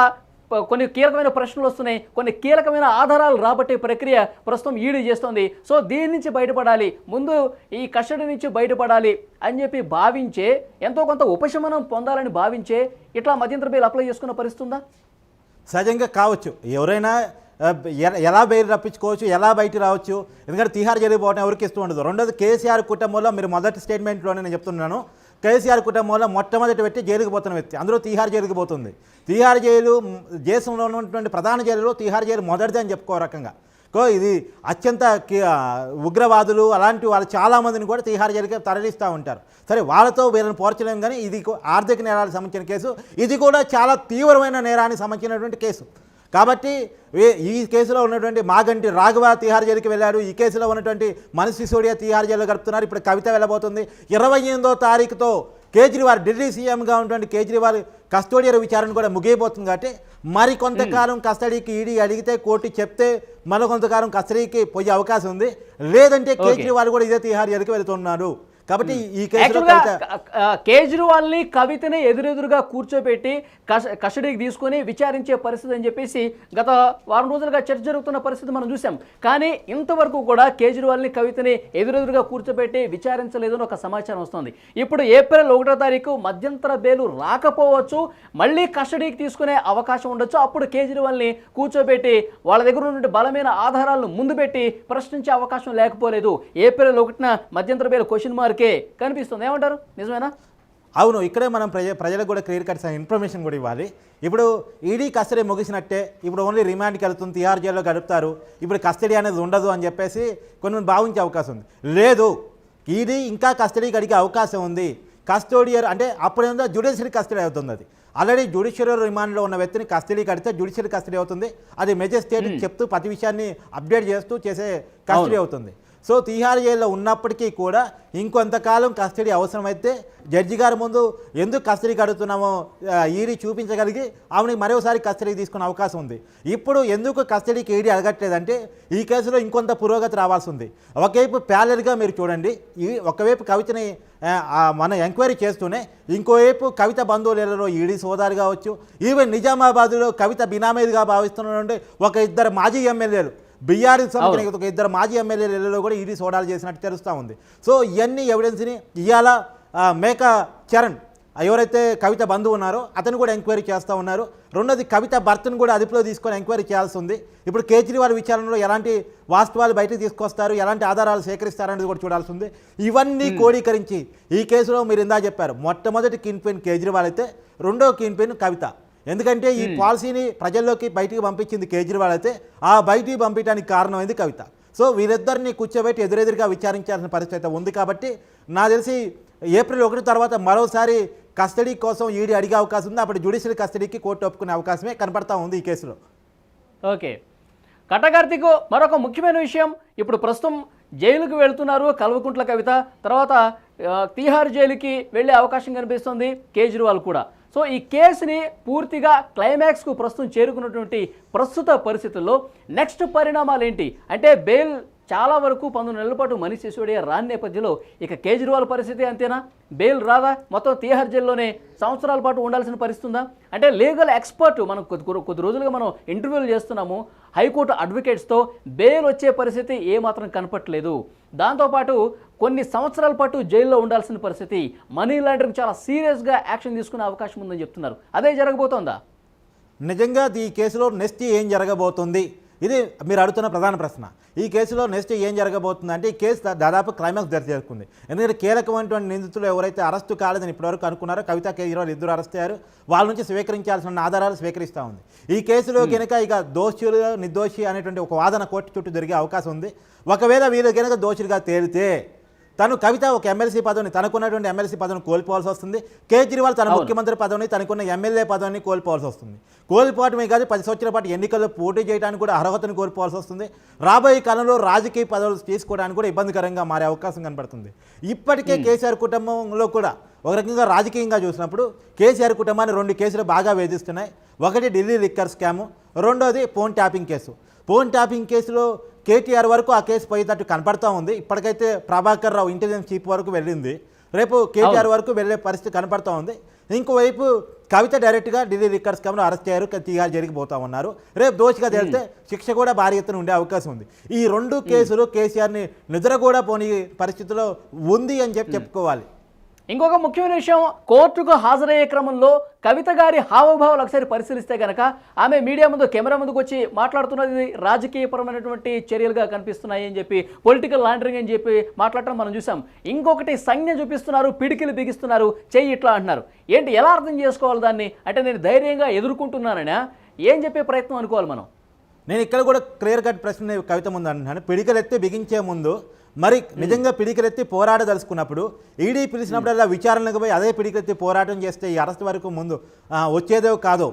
కొన్ని కీలకమైన ప్రశ్నలు వస్తున్నాయి, కొన్ని కీలకమైన ఆధారాలు రాబట్టే ప్రక్రియ ప్రస్తుతం ఈడీ చేస్తుంది. సో దీని నుంచి బయటపడాలి, ముందు ఈ కస్టడీ నుంచి బయటపడాలి అని చెప్పి భావించే, ఎంతో కొంత ఉపశమనం పొందాలని భావించే ఇట్లా మధ్యంతర బెయిల్ అప్లై చేసుకున్న పరిస్థితి ఉందా? సహజంగా కావచ్చు, ఎవరైనా ఎలా బెయిల్ రప్పించుకోవచ్చు, ఎలా బయట రావచ్చు. ఎందుకంటే తిహార్ జైలుకి పోవడం ఎవరికి ఇష్టం ఉండదు. రెండోది కేసీఆర్ కుటుంబంలో, మీరు మొదటి స్టేట్మెంట్లోనే నేను చెప్తున్నాను, కేసీఆర్ కుటుంబంలో మొట్టమొదటి వ్యక్తి జైలుకి పోతున్న వ్యక్తి, అందులో తిహార్ జైలుకి పోతుంది. తిహార్ జైలు దేశంలో ఉన్నటువంటి ప్రధాన జైలులో తిహార్ జైలు మొదటిది అని చెప్పుకో రకంగా. ఇది అత్యంత ఉగ్రవాదులు అలాంటి వాళ్ళు చాలామందిని కూడా తిహార్ జైలుకి తరలిస్తూ ఉంటారు. సరే, వాళ్ళతో వీళ్ళని పోర్చలేము. కానీ ఇది ఆర్థిక నేరాలకు సంబంధించిన కేసు, ఇది కూడా చాలా తీవ్రమైన నేరానికి సంబంధించినటువంటి కేసు. కాబట్టి ఈ కేసులో ఉన్నటువంటి మాగంటి రాఘవ తిహార్ జైలుకి వెళ్ళాడు. ఈ కేసులో ఉన్నటువంటి మనీష్ సిసోడియా తిహార్ జైల్లో గడుపుతున్నారు. ఇప్పుడు కవిత వెళ్ళబోతుంది. 28వ తారీఖుతో కేజ్రీవాల్, ఢిల్లీ సీఎంగా ఉన్నటువంటి కేజ్రీవాల్ కస్టోడియల్ విచారణ కూడా ముగియబోతుంది. కాబట్టి మరి కొంతకాలం కస్టడీకి ఈడీ అడిగితే కోర్టు చెప్తే మరో కొంతకాలం కస్టడీకి పోయే అవకాశం ఉంది. లేదంటే కేజ్రీవాల్ కూడా ఇదే తిహార్ జైలుకి వెళ్తున్నాడు. కాబట్టి ఈ కేసులో కేజ్రీవాల్ ని కవితని ఎదురెదురుగా కూర్చోబెట్టి కస్టడీకి తీసుకొని విచారించే పరిస్థితి అని చెప్పేసి గత వారం రోజులుగా చర్చ జరుగుతున్న పరిస్థితి మనం చూసాం. కానీ ఇంతవరకు కూడా కేజ్రీవాల్ ని కవితని ఎదురెదురుగా కూర్చోబెట్టి విచారించలేదని ఒక సమాచారం వస్తుంది. ఇప్పుడు ఏప్రిల్ 1వ తారీఖు మధ్యంతర బెయిల్ రాకపోవచ్చు, మళ్ళీ కస్టడీకి తీసుకునే అవకాశం ఉండొచ్చు. అప్పుడు కేజ్రీవాల్ ని కూర్చోబెట్టి వాళ్ళ దగ్గర ఉన్నటువంటి బలమైన ఆధారాలను ముందు పెట్టి ప్రశ్నించే అవకాశం లేకపోలేదు. ఏప్రిల్ 1న మధ్యంతర బెయిల్ క్వశ్చన్ మార్క్ కనిపిస్తుంది. ఏమంటారు, నిజమేనా? అవును, ఇక్కడే మనం ప్రజలకు కూడా క్లియర్ కట్ ఇన్ఫర్మేషన్ కూడా ఇవ్వాలి. ఇప్పుడు ఈడీ కస్టడీ ముగిసినట్టే, ఇప్పుడు ఓన్లీ రిమాండ్కి వెళ్తుంది, తిహార్ జైల్లో గడుపుతారు, ఇప్పుడు కస్టడీ అనేది ఉండదు అని చెప్పేసి కొన్ని భావించే అవకాశం ఉంది. లేదు, ఈడీ ఇంకా కస్టడీకి అడిగే అవకాశం ఉంది. కస్టోడియర్ అంటే అప్పుడేందో జ్యుడిషియరీ కస్టడీ అవుతుంది. అది ఆల్రెడీ జ్యుడిషియరీ రిమాండ్లో ఉన్న వ్యక్తిని కస్టడీకి అడిగితే జ్యుడిషియరీ కస్టడీ అవుతుంది. అది మెజిస్ట్రేట్కి చెప్తూ ప్రతి విషయాన్ని అప్డేట్ చేస్తూ చేసే కస్టడీ అవుతుంది. సో తిహార్ జైల్లో ఉన్నప్పటికీ కూడా ఇంకొంతకాలం కస్టడీ అవసరమైతే జడ్జి గారి ముందు ఎందుకు కస్టడీకి అడుగుతున్నామో ఈడీ చూపించగలిగి ఆమెకి మరోసారి కస్టడీకి తీసుకునే అవకాశం ఉంది. ఇప్పుడు ఎందుకు కస్టడీకి ఈడీ అడగట్లేదంటే ఈ కేసులో ఇంకొంత పురోగతి రావాల్సి ఉంది. ఒకవైపు ప్యారలల్గా మీరు చూడండి, ఒకవైపు కవితని మన ఎంక్వైరీ చేస్తూనే ఇంకోవైపు కవిత బంధువులలో ఈడీ సోదారు కావచ్చు, ఈవెన్ నిజామాబాద్లో కవిత బినామీలుగా భావిస్తున్నటువంటి 2 మాజీ ఎమ్మెల్యేలు బీఆర్ఎస్ సంబంధించిన ఒక ఇద్దరు మాజీ ఎమ్మెల్యేలలో కూడా ఈడీ సోదాలు చేసినట్టు తెలుస్తూ ఉంది. సో ఇవన్నీ ఎవిడెన్స్ని ఇవాళ మేక చరణ్ ఎవరైతే కవిత బంధువు ఉన్నారో అతను కూడా ఎంక్వైరీ చేస్తూ ఉన్నారు. రెండోది కవిత భర్తను కూడా అదుపులో తీసుకొని ఎంక్వైరీ చేయాల్సి ఉంది. ఇప్పుడు కేజ్రీవాల్ విచారణలో ఎలాంటి వాస్తవాలు బయటకు తీసుకొస్తారు, ఎలాంటి ఆధారాలు సేకరిస్తారనేది కూడా చూడాల్సి ఉంది. ఇవన్నీ కోడీకరించి ఈ కేసులో మీరు ఇందా చెప్పారు, మొట్టమొదటి కిన్ పిన్ కేజ్రీవాల్ అయితే రెండో కిన్ పిన్ కవిత. ఎందుకంటే ఈ పాలసీని ప్రజల్లోకి బయటికి పంపించింది కేజ్రీవాల్ అయితే ఆ బయటికి పంపించడానికి కారణమైంది కవిత. సో వీరిద్దరిని కూర్చోబెట్టి ఎదురెదురుగా విచారించాల్సిన పరిస్థితి ఉంది. కాబట్టి నాకు తెలిసి ఏప్రిల్ 1 తర్వాత మరోసారి కస్టడీ కోసం ఈడీ అడిగే అవకాశం ఉంది. అప్పుడు జ్యుడిషియల్ కస్టడీకి కోర్టు ఒప్పుకునే అవకాశమే కనపడతా ఉంది ఈ కేసులో. ఓకే, కట్టకార్తిక్, మరొక ముఖ్యమైన విషయం, ఇప్పుడు ప్రస్తుతం జైలుకు వెళ్తున్నారు కల్వకుంట్ల కవిత, తర్వాత తీహార్ జైలుకి వెళ్ళే అవకాశం కనిపిస్తుంది కేజ్రీవాల్ కూడా. సో ఈ కేసుని పూర్తిగా క్లైమాక్స్కు ప్రస్తుతం చేరుకున్నటువంటి ప్రస్తుత పరిస్థితుల్లో నెక్స్ట్ పరిణామాలు ఏంటి అంటే, బెయిల్ చాలా వరకు 19 నెలల పాటు మనీష్ సిసోడియా రాని నేపథ్యంలో ఇక కేజ్రీవాల్ పరిస్థితి అంతేనా? బెయిల్ రాదా? మొత్తం తీహార్ జైల్లోనే సంవత్సరాల పాటు ఉండాల్సిన పరిస్థితి ఉందా? అంటే లీగల్ ఎక్స్పర్ట్ మనం కొద్ది రోజులుగా మనం ఇంటర్వ్యూలు చేస్తున్నాము హైకోర్టు అడ్వకేట్స్తో, బెయిల్ వచ్చే పరిస్థితి ఏమాత్రం కనపట్లేదు. దాంతోపాటు కొన్ని సంవత్సరాల పాటు జైల్లో ఉండాల్సిన పరిస్థితి, మనీ లాండరింగ్ చాలా సీరియస్గా యాక్షన్ తీసుకునే అవకాశం ఉందని చెప్తున్నారు. అదే జరగబోతోందా? నిజంగా ఈ కేసులో నెక్స్ట్ ఏం జరగబోతుంది, ఇది మీరు అడుగుతున్న ప్రధాన ప్రశ్న. ఈ కేసులో నెక్స్ట్ ఏం జరగబోతుంది అంటే, ఈ కేసు దాదాపు క్లైమాక్స్ దరి చేరుకుంది. ఎందుకంటే కీలకమైనటువంటి నిందితులు ఎవరైతే అరెస్టు కాలేదని ఇప్పటివరకు అనుకున్నారో, కవిత కేజ్రీవాల్ ఇద్దరు అరెస్ట్ అయ్యారు. వాళ్ళ నుంచి స్వీకరించాల్సిన ఆధారాలు స్వీకరిస్తూ ఉంది. ఈ కేసులో కనుక ఇక దోషులు నిర్దోషి అనేటువంటి ఒక వాదన కోర్టు చుట్టూ జరిగే అవకాశం ఉంది. ఒకవేళ వీళ్ళు కనుక దోషులుగా తేలితే తను కవిత ఒక ఎమ్మెల్సీ పదవిని, తనకున్నటువంటి ఎమ్మెల్సీ పదవిని కోల్పోవాల్సి వస్తుంది. కేజ్రీవాల్ తన ముఖ్యమంత్రి పదవిని, తనకున్న ఎమ్మెల్యే పదవిని కోల్పోవాల్సి వస్తుంది. కోల్పోవటమే కాదు 10 సంవత్సరాల పాటు ఎన్నికల్లో పోటీ చేయడానికి కూడా అర్హతను కోల్పోవాల్సి వస్తుంది. రాబోయే కాలంలో రాజకీయ పదవులు తీసుకోవడానికి కూడా ఇబ్బందికరంగా మారే అవకాశం కనబడుతుంది. ఇప్పటికే కేసీఆర్ కుటుంబంలో కూడా ఒక రకంగా రాజకీయంగా చూసినప్పుడు కేసీఆర్ కుటుంబాన్ని 2 కేసులు బాగా వేధిస్తున్నాయి. ఒకటి ఢిల్లీ లిక్కర్ స్కాము, రెండోది phone tapping case. Phone tapping కేసులో కేటీఆర్ వరకు ఆ కేసు పోయేటట్టు కనపడతా ఉంది. ఇప్పటికైతే ప్రభాకర్ రావు ఇంటెలిజెన్స్ చీఫ్ వరకు వెళ్ళింది, రేపు కేటీఆర్ వరకు వెళ్ళే పరిస్థితి కనపడతా ఉంది. ఇంకోవైపు కవిత డైరెక్ట్గా ఢిల్లీ లిక్కర్ స్కామ్లో అరెస్ట్ అయ్యారు, తీహార్ జైలుకి పోతా ఉన్నారు. రేపు దోషిగా తేలితే శిక్ష కూడా భారీ ఎత్తున ఉండే అవకాశం ఉంది. ఈ 2 కేసులు కేసీఆర్ని నిద్ర కూడా పోని పరిస్థితిలో ఉంది అని చెప్పుకోవాలి. ఇంకొక ముఖ్యమైన విషయం, కోర్టుకు హాజరయ్యే క్రమంలో కవిత గారి హావభావాలు ఒకసారి పరిశీలిస్తే కనుక ఆమె మీడియా ముందు, కెమెరా ముందుకు వచ్చి మాట్లాడుతున్నది రాజకీయపరమైనటువంటి చర్యలుగా కనిపిస్తున్నాయి అని చెప్పి, పొలిటికల్ లాండరింగ్ అని చెప్పి మాట్లాడటం మనం చూసాం. ఇంకొకటి సంజ్ఞ చూపిస్తున్నారు, పిడికిలు బిగిస్తున్నారు, చెయ్యి ఇట్లా అంటున్నారు. ఏంటి, ఎలా అర్థం చేసుకోవాలి దాన్ని? అంటే నేను ధైర్యంగా ఎదుర్కొంటున్నాననే ఏం చెప్పే ప్రయత్నం అనుకోవాలి మనం? నేను ఇక్కడ కూడా క్లియర్ కట్ ప్రశ్న కవిత ముందు అంటున్నాను. పిడికలెత్తి బిగించే ముందు మరి నిజంగా పిడికలెత్తి పోరాడదలుచుకున్నప్పుడు ఈడీ పిలిచినప్పుడల్లా విచారణకు పోయి అదే పిడికలెత్తి పోరాటం చేస్తే ఈ అరెస్ట్ వరకు ముందు వచ్చేదో కాదో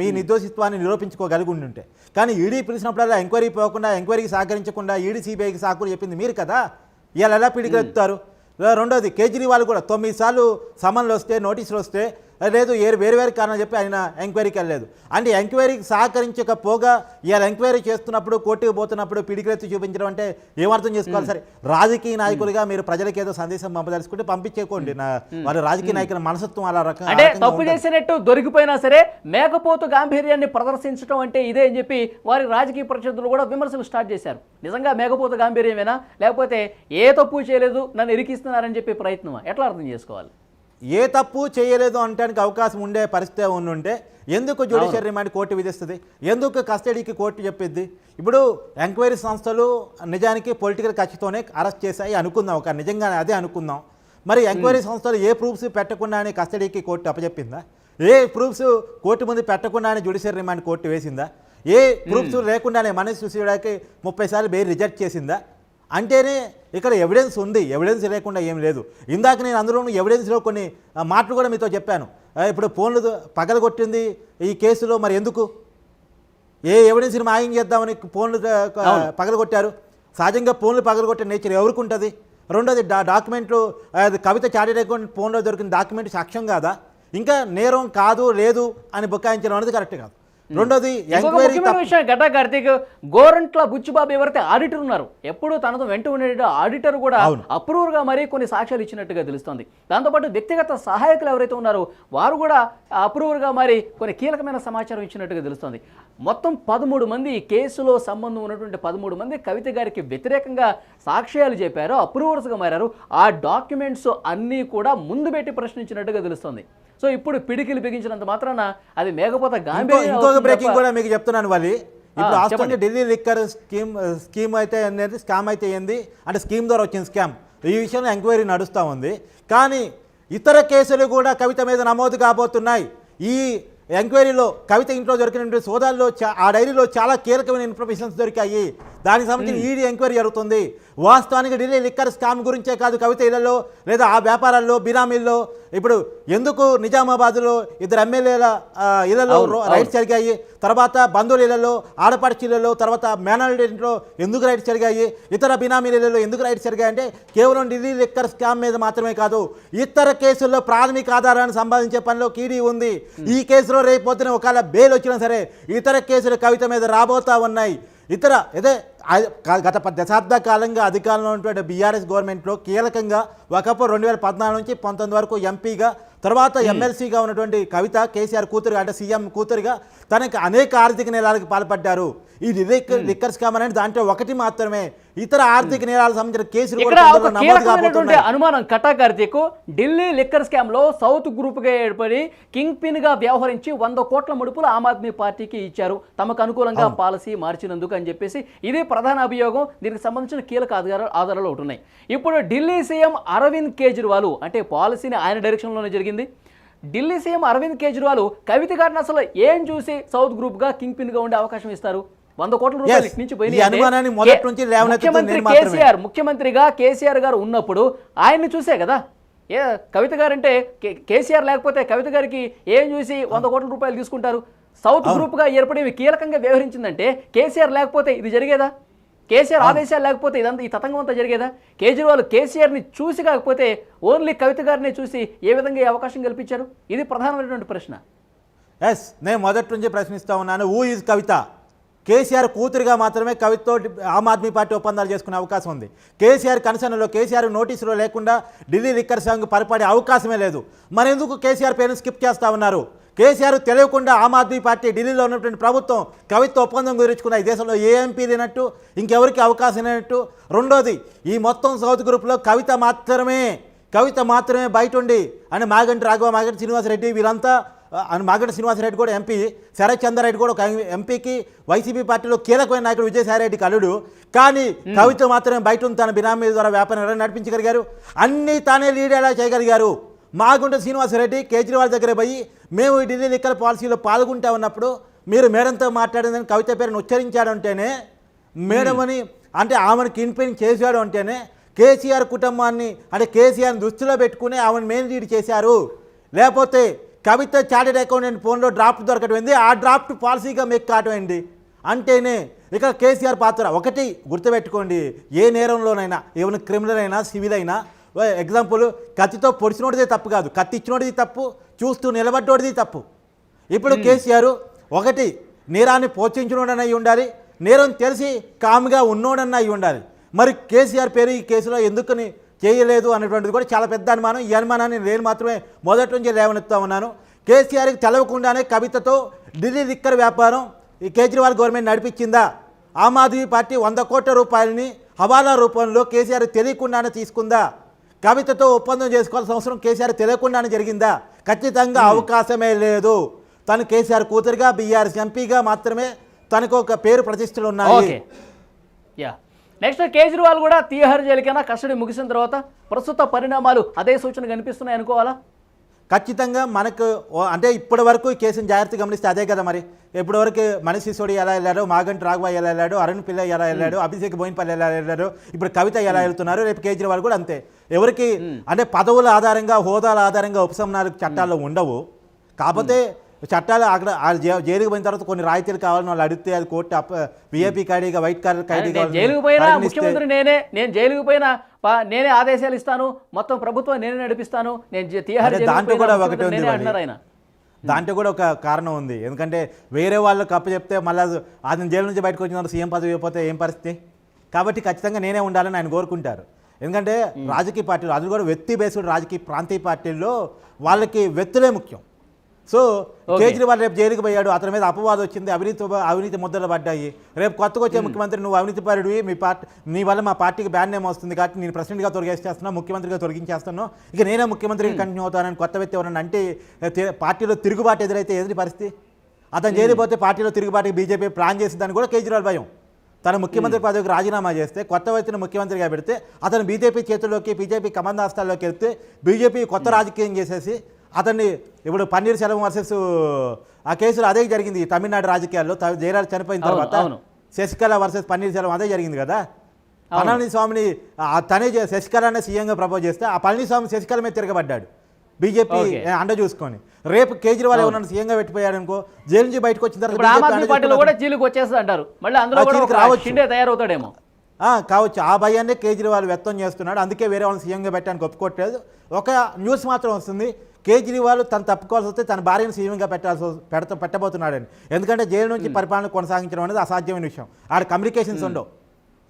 మీ నిర్దోషిత్వాన్ని నిరూపించుకోగలిగి ఉంటే. కానీ ఈడీ పిలిచినప్పుడల్లా ఎంక్వైరీ పోకుండా, ఎంక్వైరీకి సహకరించకుండా ఈడీ సిబిఐకి సాకులు చెప్పింది మీరు కదా, ఇవాళ ఎలా పిడికలెత్తుతారు? రెండోది కేజ్రీవాల్ కూడా 9 సార్లు సమన్లు వస్తే, నోటీసులు వస్తే లేదు వేరు కారణం చెప్పి ఆయన ఎంక్వైరీకి వెళ్ళలేదు. అంటే ఎంక్వైరీకి సహకరించకపోగా ఇవాళ ఎంక్వైరీ చేస్తున్నప్పుడు, కోర్టుకు పోతున్నప్పుడు పిడికిలెత్తి చూపించడం అంటే ఏమర్థం చేసుకోవాలి? సరే, రాజకీయ నాయకులుగా మీరు ప్రజలకు ఏదో సందేశం పంపదలుచుకుంటే పంపించేకోండి. వాళ్ళ రాజకీయ నాయకుల మనసత్వం అలా అంటే తప్పు చేసినట్టు దొరికిపోయినా సరే మేకపోతు గాంభీర్యాన్ని ప్రదర్శించడం అంటే ఇదే అని చెప్పి వారి రాజకీయ ప్రత్యర్థులు కూడా విమర్శలు స్టార్ట్ చేశారు. నిజంగా మేకపోతు గాంభీర్యమేనా, లేకపోతే ఏ తప్పు చేయలేదు నన్ను ఇరికిస్తున్నారని చెప్పి ప్రయత్నమా? ఎట్లా అర్థం చేసుకోవాలి? ఏ తప్పు చేయలేదు అనడానికి అవకాశం ఉండే పరిస్థితి ఉంటే ఎందుకు జ్యుడిషియల్ రిమాండ్ కోర్టు విధిస్తుంది? ఎందుకు కస్టడీకి కోర్టు చెప్పిద్ది? ఇప్పుడు ఎంక్వైరీ సంస్థలు నిజానికి పొలిటికల్ కక్షతోనే అరెస్ట్ చేశాయి అనుకుందాం, ఒక నిజంగానే అదే అనుకుందాం. మరి ఎంక్వైరీ సంస్థలు ఏ ప్రూఫ్స్ పెట్టకుండానే కస్టడీకి కోర్టు అప్పచెప్పిందా? ఏ ప్రూఫ్స్ కోర్టు ముందు పెట్టకుండానే జ్యుడిషియల్ రిమాండ్ కోర్టు వేసిందా? ఏ ప్రూఫ్స్ లేకుండానే మనీష్ సిసోడియాకి 30 సార్లు బెయిల్ రిజెక్ట్ చేసిందా? అంటేనే ఇక్కడ ఎవిడెన్స్ ఉంది, ఎవిడెన్స్ లేకుండా ఏం లేదు. ఇందాక నేను అందులోనూ ఎవిడెన్స్లో కొన్ని మాటలు కూడా మీతో చెప్పాను. ఇప్పుడు ఫోన్లు పగలగొట్టింది ఈ కేసులో, మరి ఎందుకు ఏ ఎవిడెన్స్ని మాయం చేద్దామని ఫోన్లు పగలగొట్టారు? సహజంగా ఫోన్లు పగలగొట్టే నేచర్ ఎవరికి ఉంటుంది? రెండోది డాక్యుమెంట్లు, కవిత చార్టెడ్ అకౌంట్ ఫోన్లో దొరికిన డాక్యుమెంట్ సాక్ష్యం కాదా? ఇంకా నేరం కాదు లేదు అని బుకాయించడం అనేది కరెక్ట్ కాదు. రెండోది ఇంకొక ఎంక్వైరీ ముఖ్యమైన విషయం గడ్డా కార్తీక్, గోరంట్ల బుచ్చిబాబు ఎవరైతే ఆడిటర్ ఉన్నారు, ఎప్పుడు తనతో వెంట ఉండే ఆడిటర్ కూడా అప్రూవర్ గా మరి కొన్ని సాక్ష్యాలు ఇచ్చినట్టుగా తెలుస్తోంది. దాంతోపాటు వ్యక్తిగత సహాయకులు ఎవరైతే ఉన్నారో వారు కూడా అప్రూవర్ గా మరి కొన్ని కీలకమైన సమాచారం ఇచ్చినట్టుగా తెలుస్తోంది. మొత్తం 13 మంది కేసులో సంబంధం ఉన్నటువంటి 13 మంది కవిత గారికి వ్యతిరేకంగా సాక్ష్యాలు చెప్పారు, అప్రూవర్స్గా మారారు. ఆ డాక్యుమెంట్స్ అన్నీ కూడా ముందు పెట్టి ప్రశ్నించినట్టుగా తెలుస్తోంది. సో ఇప్పుడు పిడికిలు బిగించినంత మాత్రాన అది మేకపోత ఇంకొక బ్రేకింగ్ కూడా మీకు చెప్తున్నాను వాళ్ళు. ఇప్పుడు వాస్తవంగా ఢిల్లీ లిక్కర్ స్కీమ్ అయితే అనేది స్కామ్ అయితే ఏంది అంటే స్కీమ్ ద్వారా వచ్చిన స్కామ్, ఈ విషయంలో ఎంక్వైరీ నడుస్తూ ఉంది. కానీ ఇతర కేసులు కూడా కవిత మీద నమోదు కాబోతున్నాయి. ఈ ఎంక్వైరీలో కవిత ఇంట్లో దొరికిన సోదాల్లో ఆ డైరీలో చాలా కీలకమైన ఇన్ఫర్మేషన్స్ దొరికాయి. దానికి సంబంధించిన ఈడీ ఎంక్వైరీ జరుగుతుంది. వాస్తవానికి ఢిల్లీ లిక్కర్ స్కామ్ గురించే కాదు, కవిత ఇళ్లలో లేదా ఆ వ్యాపారాల్లో బినామీల్లో ఇప్పుడు ఎందుకు నిజామాబాద్లో 2 ఎమ్మెల్యేల ఇళ్లలో రైడ్స్ జరిగాయి, తర్వాత బంధువుల ఇళ్లలో, ఆడపడుచు ఇళ్లలో, తర్వాత మేనల్డ్ ఇంట్లో ఎందుకు రైడ్స్ జరిగాయి, ఇతర బినామీల ఇళ్లలో ఎందుకు రైడ్స్ జరిగాయి అంటే కేవలం ఢిల్లీ లిక్కర్ స్కామ్ మీద మాత్రమే కాదు, ఇతర కేసుల్లో ప్రాథమిక ఆధారాన్ని సంపాదించే పనిలో ఈడీ ఉంది. ఈ కేసులో రేపు పొద్దున ఒకవేళ బెయిల్ వచ్చినా సరే ఇతర కేసులు కవిత మీద రాబోతా ఉన్నాయి. ఇతర అదే గత 10 దశాబ్ద కాలంగా అధికారంలో ఉన్నటువంటి బీఆర్ఎస్ గవర్నమెంట్లో కీలకంగా ఒకప్పుడు 2014 నుంచి 19 వరకు ఎంపీగా, తర్వాత ఎమ్మెల్సీగా ఉన్నటువంటి కవిత కేసీఆర్ కూతురుగా అంటే సీఎం కూతురుగా తనకి అనేక ఆర్థిక నేరాలకు పాల్పడ్డారు. ఈ లిక్కర్ స్కామ్ అనేది దాంట్లో ఒకటి మాత్రమే. ఇతర ఆర్థిక నేరాలకు సంబంధించిన కేసులు అనుమానం కట్టా కార్తీక్, ఢిల్లీ లిక్కర్ స్కామ్ లో సౌత్ గ్రూప్ గా ఏర్పడి కింగ్ పిన్ గా వ్యవహరించి 100 కోట్ల ముడుపులు ఆమ్ ఆద్మీ పార్టీకి ఇచ్చారు, తమకు అనుకూలంగా పాలసీ మార్చినందుకు అని చెప్పేసి ఇది ప్రధాన అభియోగం. దీనికి సంబంధించిన కీలక ఆధారాలు ఒకటి ఉన్నాయి. ఇప్పుడు ఢిల్లీ సీఎం అరవింద్ కేజ్రీవాల్ అంటే పాలసీని ఆయన డైరెక్షన్లోనే జరిగింది. ఢిల్లీ సీఎం అరవింద్ కేజ్రీవాల్ కవిత గారిని అసలు ఏం చూసి సౌత్ గ్రూప్ గా కింగ్ పిన్ గా ఉండే అవకాశం ఇస్తారు? 100 కోట్ల రూపాయలు ఇటు నుంచి పోయినాయి. ముఖ్యమంత్రిగా కేసీఆర్ గారు ఉన్నప్పుడు ఆయన్ని చూసే కదా. కవిత గారు అంటే కేసీఆర్ లేకపోతే కవిత గారికి ఏం చూసి 100 కోట్ల రూపాయలు తీసుకుంటారు? సౌత్ గ్రూప్ గా ఏర్పడి కీలకంగా వ్యవహరించిందంటే కేసీఆర్ లేకపోతే ఇది జరిగేదా? కేసీఆర్ ఆదేశాలు లేకపోతే ఇదంతా ఈ తతంగం అంతా జరిగేదా? కేజ్రీవాల్ కేసీఆర్ని చూసి కాకపోతే ఓన్లీ కవిత గారిని చూసి ఏ విధంగా ఈ అవకాశం కల్పించారు? ఇది ప్రధానమైనటువంటి ప్రశ్న. నేను మొదటి నుంచి ప్రశ్నిస్తూ ఉన్నాను. హూ ఈజ్ కవిత? కేసీఆర్ కూతురుగా మాత్రమే కవితతో ఆమ్ ఆద్మీ పార్టీ ఒప్పందాలు చేసుకునే అవకాశం ఉంది. కేసీఆర్ కన్సర్న్లో కేసీఆర్ నోటీసులో లేకుండా ఢిల్లీ లిక్కర్ స్కామ్ పరిపడే అవకాశమే లేదు. మరెందుకు కేసీఆర్ పేరును స్కిప్ చేస్తూ ఉన్నారు? కేసీఆర్ తెలియకుండా ఆమ్ ఆద్మీ పార్టీ ఢిల్లీలో ఉన్నటువంటి ప్రభుత్వం కవితతో ఒప్పందం కుదుర్చుకున్న ఈ దేశంలో ఏ ఎంపీ లేనట్టు, ఇంకెవరికి అవకాశం లేనట్టు. రెండోది, ఈ మొత్తం సౌత్ గ్రూప్లో కవిత మాత్రమే బయట ఉండి అని మాగంటి రాఘవ, మాగంటి శ్రీనివాసరెడ్డి వీళ్ళంతా, మాగంటి శ్రీనివాసరెడ్డి కూడా ఎంపీ, శరత్ చంద్రారెడ్డి కూడా ఒక ఎంపీకి, వైసీపీ పార్టీలో కీలకమైన నాయకుడు విజయసాయిరెడ్డికి అల్లుడు. కానీ కవిత మాత్రమే బయట ఉంది, తన బినామీ ద్వారా వ్యాపారం నడిపించగలిగారు, అన్నీ తానే లీడ్ ఎలా చేయగలిగారు. మాగుంట శ్రీనివాసరెడ్డి కేజ్రీవాల్ దగ్గర పోయి మేము ఈ ఢిల్లీ లిక్కర్ పాలసీలో పాల్గొంటా ఉన్నప్పుడు మీరు మేడంతో మాట్లాడిందని కవిత పేరును ఉచ్చరించాడు అంటేనే, మేడం అని అంటే ఆమెను కిన్పిన్ చేశాడు అంటేనే కేసీఆర్ కుటుంబాన్ని అంటే కేసీఆర్ని దృష్టిలో పెట్టుకుని ఆమెను మెయిన్ లీడ్ చేశారు. లేకపోతే కవిత చార్టెడ్ అకౌంటెంట్ ఫోన్లో డ్రాఫ్ట్ దొరకటమైంది, ఆ డ్రాఫ్ట్ పాలసీగా మీకు కాటమైంది అంటేనే ఇక్కడ కేసీఆర్ పాత్ర. ఒకటి గుర్తుపెట్టుకోండి, ఏ నేరంలోనైనా ఏమైనా క్రిమినల్ అయినా సివిల్ అయినా, ఎగ్జాంపుల్ కత్తితో పొడిచినోడిదే తప్పు కాదు, కత్తి ఇచ్చినోడిది తప్పు, చూస్తూ నిలబడ్డోడిది తప్పు. ఇప్పుడు కేసీఆర్ ఒకటి నేరాన్ని ప్రోత్సహించినోడని అయి ఉండాలి, నేరం తెలిసి కామ్గా ఉన్నోడన్న అయి ఉండాలి. మరి కేసీఆర్ పేరు ఈ కేసులో ఎందుకని చేయలేదు అనేటువంటిది కూడా చాలా పెద్ద అనుమానం. ఈ అనుమానాన్ని నేను మాత్రమే మొదటి నుంచి లేవనెత్తా ఉన్నాను. కేసీఆర్కి తెలవకుండానే కవితతో ఢిల్లీ లిక్కర్ వ్యాపారం ఈ కేజ్రీవాల్ గవర్నమెంట్ నడిపించిందా? ఆమ్ ఆద్మీ పార్టీ 100 కోట్ల రూపాయలని హవాలా రూపంలో కేసీఆర్ తెలియకుండానే తీసుకుందా? కవితతో ఒప్పందం చేసుకోవాల్సిన అవసరం కేసీఆర్ తెలియకుండానే జరిగిందా? ఖచ్చితంగా అవకాశమే లేదు. తను కేసీఆర్ కూతురుగా, బీఆర్ఎస్ ఎంపీగా మాత్రమే తనకు ఒక పేరు ప్రతిష్టలు ఉన్నాయి. నెక్స్ట్ కేజ్రీవాల్ కూడా తీహార్ జైలుకైనా కస్టడీ ముగిసిన తర్వాత ప్రస్తుత పరిణామాలు అదే సూచన కనిపిస్తున్నాయి అనుకోవాలా? ఖచ్చితంగా మనకు అంటే ఇప్పటి వరకు ఈ కేసును జాగ్రత్త గమనిస్తే అదే కదా. మరి ఇప్పటి వరకు మనీష్ సిసోడి ఎలా వెళ్ళాడు, మాగంటి రాఘవ ఎలా వెళ్ళాడు, అరుణ్ పిల్ల ఎలా వెళ్ళాడు, అభిషేక్ బోయిన్పల్లి ఎలా వెళ్ళాడు, ఇప్పుడు కవిత ఎలా వెళ్తున్నారు, రేపు కేజ్రీవాల్ కూడా అంతే. ఎవరికి అంటే పదవుల ఆధారంగా, హోదాల ఆధారంగా ఉపశమనాలు చట్టాల్లో ఉండవు. కాకపోతే చట్టాలు అక్కడ జైలుకు పోయిన తర్వాత కొన్ని రాయితీలు కావాలని వాళ్ళు అడిగితే అది కోర్టు విఐపీ ఖైడీగా, వైట్ కార్డ్ ఖైడీగా, జైలుకు పోయినా ముఖ్యమంత్రి నేను జైలుకు పోయినా నేనే ఆదేశాలు ఇస్తాను, మొత్తం ప్రభుత్వం నేనే నడిపిస్తాను, నేను దాంట్లో కూడా ఒకటి ఉంది. దాంట్లో కూడా ఒక కారణం ఉంది. ఎందుకంటే వేరే వాళ్ళకి అప్పు చెప్తే మళ్ళీ అతను జైలు నుంచి బయటకు వచ్చిన సీఎం పదవి ఇవ్వకపోతే ఏం పరిస్థితి? కాబట్టి ఖచ్చితంగా నేనే ఉండాలని ఆయన కోరుకుంటారు. ఎందుకంటే రాజకీయ పార్టీలు, అది కూడా వ్యక్తి బేస్డ్ రాజకీయ ప్రాంతీయ పార్టీల్లో వాళ్ళకి వ్యక్తులే ముఖ్యం. సో కేజ్రీవాల్ రేపు జైలుకి పోయాడు, అతని మీద అపవాదం వచ్చింది, అవినీతి ముద్దలు పడ్డాయి. రేపు కొత్తగా వచ్చే ముఖ్యమంత్రి నువ్వు అవినీతి పరుడివి, నీ వల్ల మా పార్టీకి బ్యాన్ నేమ్ వస్తుంది కాబట్టి నేను ప్రెసిడెంట్గా తొలగేసేస్తున్నావు, ముఖ్యమంత్రిగా తొలగించేస్తున్నాను, ఇక నేనే ముఖ్యమంత్రిగా కంటిన్యూ అవుతానని కొత్త వ్యక్తి ఎవరన్నా అంటే పార్టీలో తిరుగుబాటు ఎదురైతే ఏది పరిస్థితి? అతను జైలు పోతే పార్టీలో తిరుగుబాటుకి బీజేపీ ప్లాన్ చేసిందని కూడా కేజ్రీవాల్ భయం. తన ముఖ్యమంత్రి పదవికి రాజీనామా చేస్తే కొత్త వ్యక్తిని ముఖ్యమంత్రిగా పెడితే అతను బీజేపీ చేతుల్లోకి, బీజేపీ కమందాస్తాల్లోకి వెళ్తే బీజేపీ కొత్త రాజకీయం చేసేసి అతన్ని ఇప్పుడు పన్నీర్ సెల్వం వర్సెస్ ఆ కేసులో అదే జరిగింది తమిళనాడు రాజకీయాల్లో. జయలలిత చనిపోయిన తర్వాత శశికళ వర్సెస్ పన్నీర్ సెల్వం అదే జరిగింది కదా. పళనిస్వామిని తనే శశికళనే సీఎంగా ప్రపోజ్ చేస్తే ఆ పళనిస్వామి శశికళ మీద తిరగబడ్డాడు బీజేపీ అండ చూసుకొని. రేపు కేజ్రీవాల్ ఎవరన్నా సీఎంగా పెట్టిపోయాడు అనుకో, జైలు నుంచి బయటకు వచ్చిన తయారవుతాడేమో కావచ్చు. ఆ భయాన్నే కేజ్రీవాల్ వ్యక్తం చేస్తున్నాడు. అందుకే వేరే వాళ్ళని సీఎంగా పెట్టడానికి ఒప్పుకోవట్లేదు. ఒక న్యూస్ మాత్రం వస్తుంది, కేజ్రీవాల్ తను తప్పుకోవాల్సి వస్తే తన భార్యను సీఎంగా పెట్టబోతున్నాడని. ఎందుకంటే జైలు నుంచి పరిపాలన కొనసాగించడం అనేది అసాధ్యమైన విషయం. ఆడ కమ్యూనికేషన్స్ ఉండవు,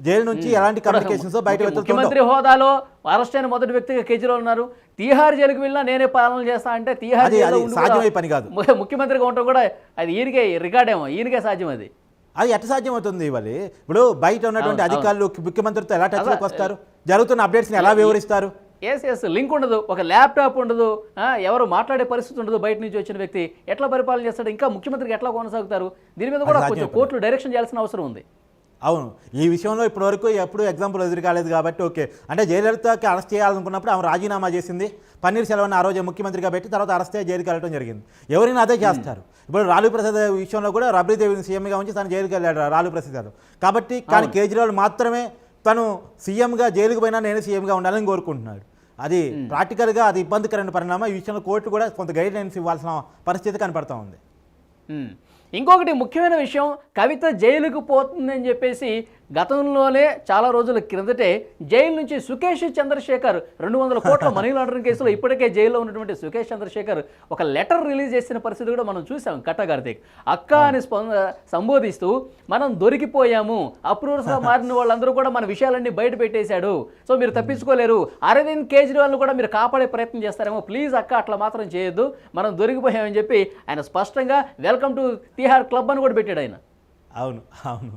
జైలు నుంచి ఎలాంటి కమ్యూనికేషన్స్ బయట. ముఖ్యమంత్రి హోదాలో అరెస్ట్ అయిన మొదటి వ్యక్తిగా కేజ్రీవాల్ ఉన్నారు. తీహార్ జైలుకి వెళ్ళినా నేనే పాలన చేస్తా అంటే తీహార్ సాధ్యమయ్యే పని కాదు. ముఖ్యమంత్రిగా ఉండటం కూడా అది ఈయనకే రికార్డేమో, ఈయనకే సాధ్యం అది. అది ఎట్లా సాధ్యమవుతుంది? ఇవాళ ఇప్పుడు బయట ఉన్నటువంటి అధికారులు ముఖ్యమంత్రితో ఎలా టచ్లోకి వస్తారు? జరుగుతున్న అప్డేట్స్ని ఎలా వివరిస్తారు? ఎస్ లింక్ ఉండదు, ఒక ల్యాప్టాప్ ఉండదు, ఎవరు మాట్లాడే పరిస్థితి ఉండదు. బయట నుంచి వచ్చిన వ్యక్తి ఎట్లా పరిపాలన చేస్తాడు? ఇంకా ముఖ్యమంత్రికి ఎట్లా కొనసాగుతారు? దీని మీద కూడా కొంచెం కోర్టులు డైరెక్షన్ చేయాల్సిన అవసరం ఉంది. అవును, ఈ విషయంలో ఇప్పటివరకు ఎప్పుడు ఎగ్జాంపుల్ ఎదురు కాలేదు కాబట్టి ఓకే. అంటే జయలలితకి అరెస్ట్ చేయాలనుకున్నప్పుడు ఆమె రాజీనామా చేసింది, పన్నీర్ సెల్వన్ ఆ రోజు ముఖ్యమంత్రిగా పెట్టి తర్వాత అరెస్ట్ అయ్యి జైలుకి వెళ్ళడం జరిగింది. ఎవరైనా అదే చేస్తారు. ఇప్పుడు లాలూ ప్రసాద్ విషయంలో కూడా రబ్రీదేవిని సీఎంగా ఉంచి తను జైలుకి వెళ్ళాడు లాలూ ప్రసాద్. కాబట్టి కానీ కేజ్రీవాల్ మాత్రమే తను సీఎంగా జైలుకు పోయినా నేను సీఎంగా ఉండాలని కోరుకుంటున్నాడు. అది ప్రాక్టికల్గా అది ఇబ్బందికరమైన పరిణామం. ఈ విషయంలో కోర్టు కూడా కొంత గైడ్ లైన్స్ ఇవ్వాల్సిన పరిస్థితి కనపడుతూ ఉంది. ఇంకొకటి ముఖ్యమైన విషయం, కవిత జైలుకు పోతుందని చెప్పేసి గతంలోనే చాలా రోజుల క్రిందటే జైలు నుంచి సుకేష్ చంద్రశేఖర్ 200 కోట్ల మనీ లాండరింగ్ కేసులో ఇప్పటికే జైల్లో ఉన్నటువంటి సుకేష్ చంద్రశేఖర్ ఒక లెటర్ రిలీజ్ చేసిన పరిస్థితి కూడా మనం చూసాం. కట్టగార్తీక్ అక్క అని సంబోధిస్తూ మనం దొరికిపోయాము, అప్రూవర్స్గా మారిన వాళ్ళందరూ కూడా మన విషయాలన్నీ బయట పెట్టేశాడు, సో మీరు తప్పించుకోలేరు, అరవింద్ కేజ్రీవాల్ను కూడా మీరు కాపాడే ప్రయత్నం చేస్తారేమో, ప్లీజ్ అక్క అట్లా మాత్రం చేయొద్దు, మనం దొరికిపోయామని చెప్పి ఆయన స్పష్టంగా వెల్కమ్ టు తిహార్ క్లబ్ అని కూడా పెట్టాడు ఆయన. అవును అవును,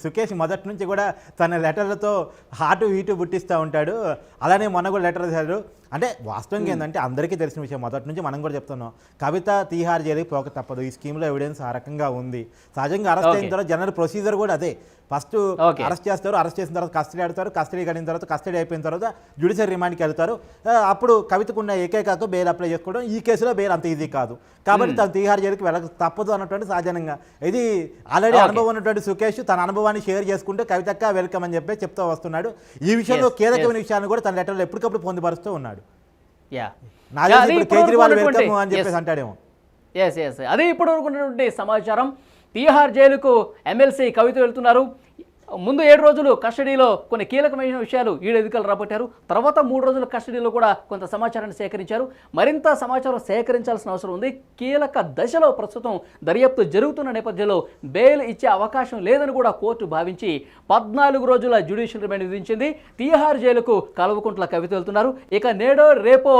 సుకేష్ మొదటి నుంచి కూడా తన లెటర్లతో హాటు హీటు పుట్టిస్తూ ఉంటాడు. అలానే మొన్న కూడా లెటర్ రాశాడు. అంటే వాస్తవంగా ఏంటంటే అందరికీ తెలిసిన విషయం, మొదటి నుంచి మనం కూడా చెప్తున్నాం, కవిత తీహార్ జైలుకి పోక తప్పదు. ఈ స్కీమ్లో ఎవిడెన్స్ ఆ రకంగా ఉంది. సహజంగా అరెస్ట్ అయిన తర్వాత జనరల్ ప్రొసీజర్ కూడా అదే. ఫస్ట్ అరెస్ట్ చేస్తారు, అరెస్ట్ చేసిన తర్వాత కస్టడీ ఆడతారు, కస్టడీ కడిన తర్వాత కస్టడీ అయిపోయిన తర్వాత జ్యుడిషియల్ రిమాండ్కి వెళ్తారు. అప్పుడు కవితకున్న ఏకైక బెయిల్ అప్లై చేసుకోవడం. ఈ కేసులో బెయిల్ అంత ఈజీ కాదు కాబట్టి తను తీహార్ జైలుకి వెళ్ళక తప్పదు అన్నటువంటి సహజనంగా. ఇది ఆల్రెడీ అనుభవం ఉన్నటువంటి సుకేష్ తన అనుభవాన్ని షేర్ చేసుకుంటే కవితక్క వెల్కమ్ అని చెప్పి చెప్తూ వస్తున్నాడు. ఈ విషయంలో కీలకమైన విషయాన్ని కూడా తన లెటర్లో ఎప్పటికప్పుడు పొందుపరుస్తూ ఉన్నాడు. కేజ్రీవాల్ వెల్కమ్ అని చెప్పేసి అంటాడేమో. ఎస్ అదే ఇప్పుడు ఉన్నటువంటి సమాచారం. తీహార్ జైలుకు ఎమ్మెల్సీ కవిత వెళ్తున్నారు. ముందు 7 రోజులు కస్టడీలో కొన్ని కీలకమైన విషయాలు ఈడీ అధికారులు రాబట్టారు. తర్వాత 3 రోజుల కస్టడీలో కూడా కొంత సమాచారాన్ని సేకరించారు. మరింత సమాచారం సేకరించాల్సిన అవసరం ఉంది. కీలక దశలో ప్రస్తుతం దర్యాప్తు జరుగుతున్న నేపథ్యంలో బెయిల్ ఇచ్చే అవకాశం లేదని కూడా కోర్టు భావించి 14 రోజుల జ్యుడిషియల్ రిమాండ్ విధించింది. తీహార్ జైలుకు కల్వకుంట్ల కవిత వెళ్తున్నారు. ఇక నేడో రేపో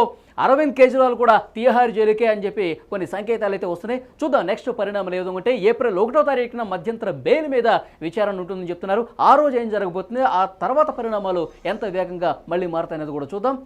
అరవింద్ కేజ్రీవాల్ కూడా తీహార్ జైలుకే అని చెప్పి కొన్ని సంకేతాలు అయితే వస్తున్నాయి. చూద్దాం నెక్స్ట్ పరిణామాలు ఏ విధంగా ఉంటే. ఏప్రిల్ 1వ తారీఖున మధ్యంతర బెయిల్ మీద విచారణ ఉంటుందని చెప్తున్నారు. ఆ రోజు ఏం జరగబోతుంది, ఆ తర్వాత పరిణామాలు ఎంత వేగంగా మళ్ళీ మారుతాయనేది కూడా చూద్దాం.